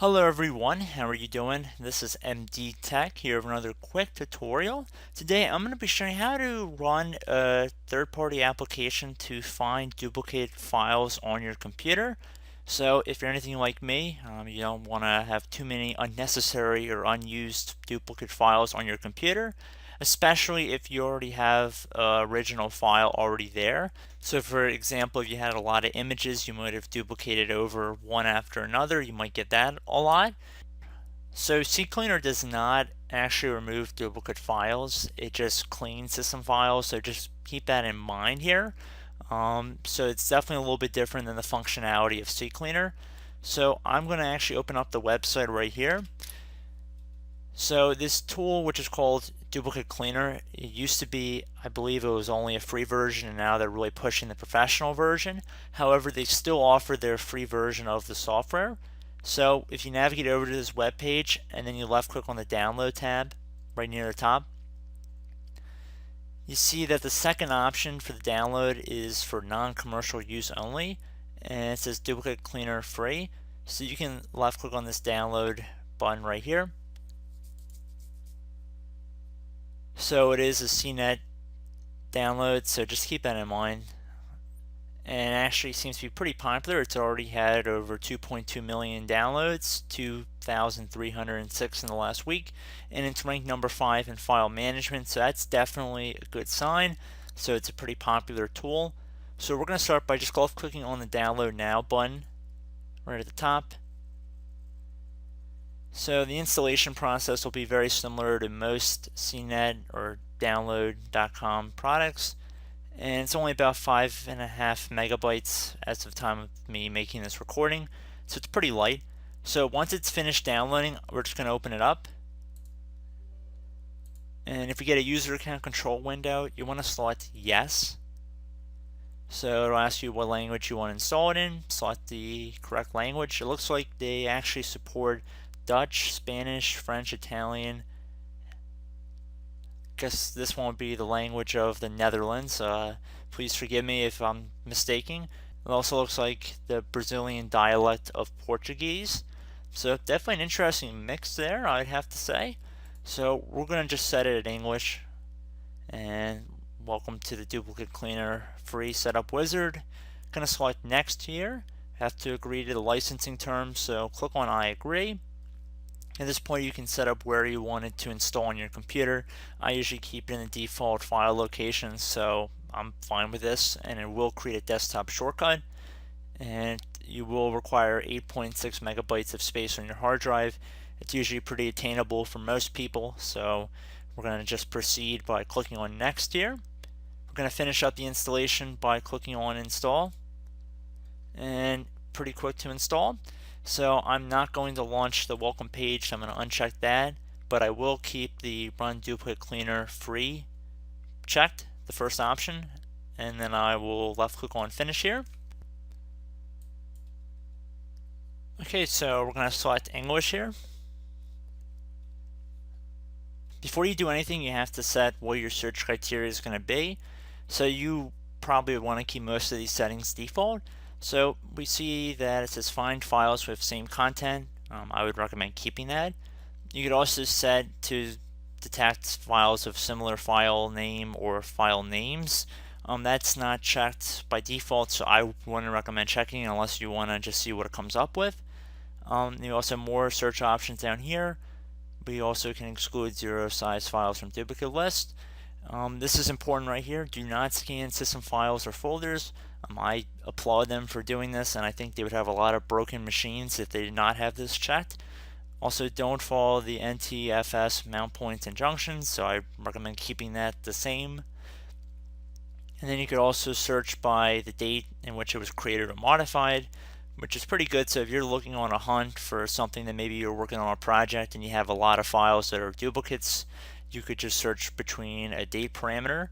Hello everyone, how are you doing? This is MD Tech here with another quick tutorial. Today I'm going to be showing how to run a third-party application to find duplicate files on your computer. So if you're anything like me, you don't want to have too many unnecessary or unused duplicate files on your computer, especially if you already have an original file already there. So for example, if you had a lot of images, you might have duplicated over one after another. You might get that a lot. So CCleaner does not actually remove duplicate files. It just cleans system files. So just keep that in mind here. So it's definitely a little bit different than the functionality of CCleaner. So I'm going to actually open up the website right here. So this tool, which is called Duplicate Cleaner, it used to be, I believe it was only a free version, and now they're really pushing the professional version. However, they still offer their free version of the software. So if you navigate over to this web page and then you left click on the download tab right near the top, you see that the second option for the download is for non-commercial use only, and it says Duplicate Cleaner free. So you can left click on this download button right here. So it is a CNET download, so just keep that in mind. And it actually seems to be pretty popular. It's already had over 2.2 million downloads, 2,306 in the last week, and it's ranked number 5 in file management, so that's definitely a good sign. So it's a pretty popular tool. So we're going to start by just left clicking on the download now button right at the top. So the installation process will be very similar to most CNET or download.com products, and it's only about 5.5 megabytes as of the time of me making this recording, so it's pretty light. So once it's finished downloading, we're just going to open it up, and if we get a user account control window, you want to select yes. So it'll ask you what language you want to install it in. Select the correct language. It looks like they actually support Dutch, Spanish, French, Italian. Guess this won't be the language of the Netherlands. Please forgive me if I'm mistaking. It also looks like the Brazilian dialect of Portuguese. So definitely an interesting mix there, I'd have to say. So we're going to just set it at English. And welcome to the Duplicate Cleaner free setup wizard. Going to select next here. Have to agree to the licensing terms, so click on I agree. At this point you can set up where you want it to install on your computer. I usually keep it in the default file location, so I'm fine with this, and it will create a desktop shortcut, and you will require 8.6 megabytes of space on your hard drive. It's usually pretty attainable for most people, so we're going to just proceed by clicking on next here. We're going to finish up the installation by clicking on install, and pretty quick to install. So I'm not going to launch the welcome page, so I'm going to uncheck that, but I will keep the Run Duplicate Cleaner free checked, the first option, and then I will left click on finish here. Okay, so we're going to select English here. Before you do anything, you have to set what your search criteria is going to be. So you probably want to keep most of these settings default. So we see that it says find files with same content. I would recommend keeping that. You could also set to detect files of similar file name or file names. That's not checked by default, so I wouldn't recommend checking unless you want to just see what it comes up with. You also have more search options down here. We also can exclude zero size files from duplicate list. This is important right here. Do not scan system files or folders. I applaud them for doing this, and I think they would have a lot of broken machines if they did not have this checked. Also, don't follow the NTFS mount points and junctions, so I recommend keeping that the same. And then you could also search by the date in which it was created or modified, which is pretty good. So if you're looking on a hunt for something that maybe you're working on a project and you have a lot of files that are duplicates, you could just search between a date parameter.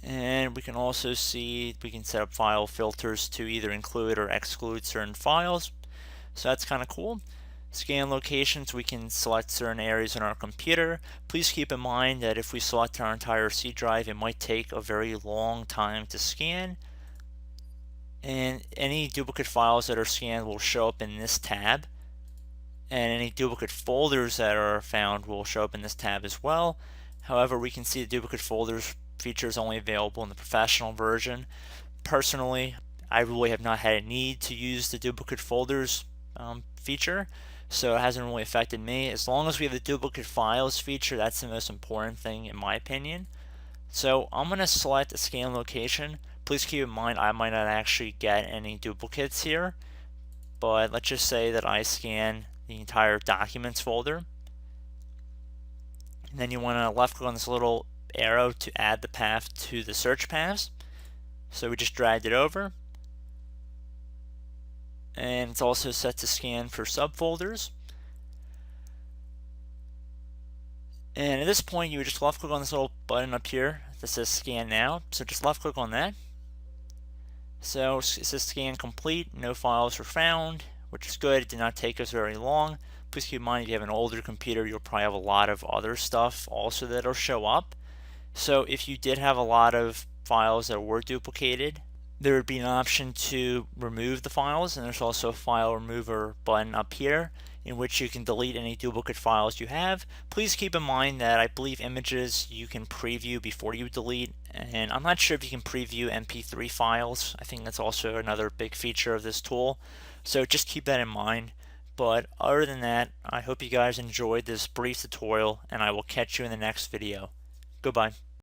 And we can also see, we can set up file filters to either include or exclude certain files. So that's kind of cool. Scan locations, we can select certain areas on our computer. Please keep in mind that if we select our entire C drive, it might take a very long time to scan. And any duplicate files that are scanned will show up in this tab. and any duplicate folders that are found will show up in this tab as well. However, we can see the duplicate folders feature is only available in the professional version. Personally, I really have not had a need to use the duplicate folders feature, so it hasn't really affected me. As long as we have the duplicate files feature, that's the most important thing in my opinion. So I'm going to select a scan location. Please keep in mind I might not actually get any duplicates here, but let's just say that I scan the entire documents folder. And then you want to left click on this little arrow to add the path to the search paths. So we just dragged it over. And it's also set to scan for subfolders. And at this point, you would just left click on this little button up here that says scan now. So just left click on that. So it says scan complete, no files were found, which is good. It did not take us very long. Please keep in mind if you have an older computer, you'll probably have a lot of other stuff also that'll show up. So if you did have a lot of files that were duplicated, there would be an option to remove the files, and there's also a file remover button up here in which you can delete any duplicate files you have. Please keep in mind that I believe images you can preview before you delete, and I'm not sure if you can preview MP3 files. I think that's also another big feature of this tool, so just keep that in mind. But other than that, I hope you guys enjoyed this brief tutorial, and I will catch you in the next video. Goodbye.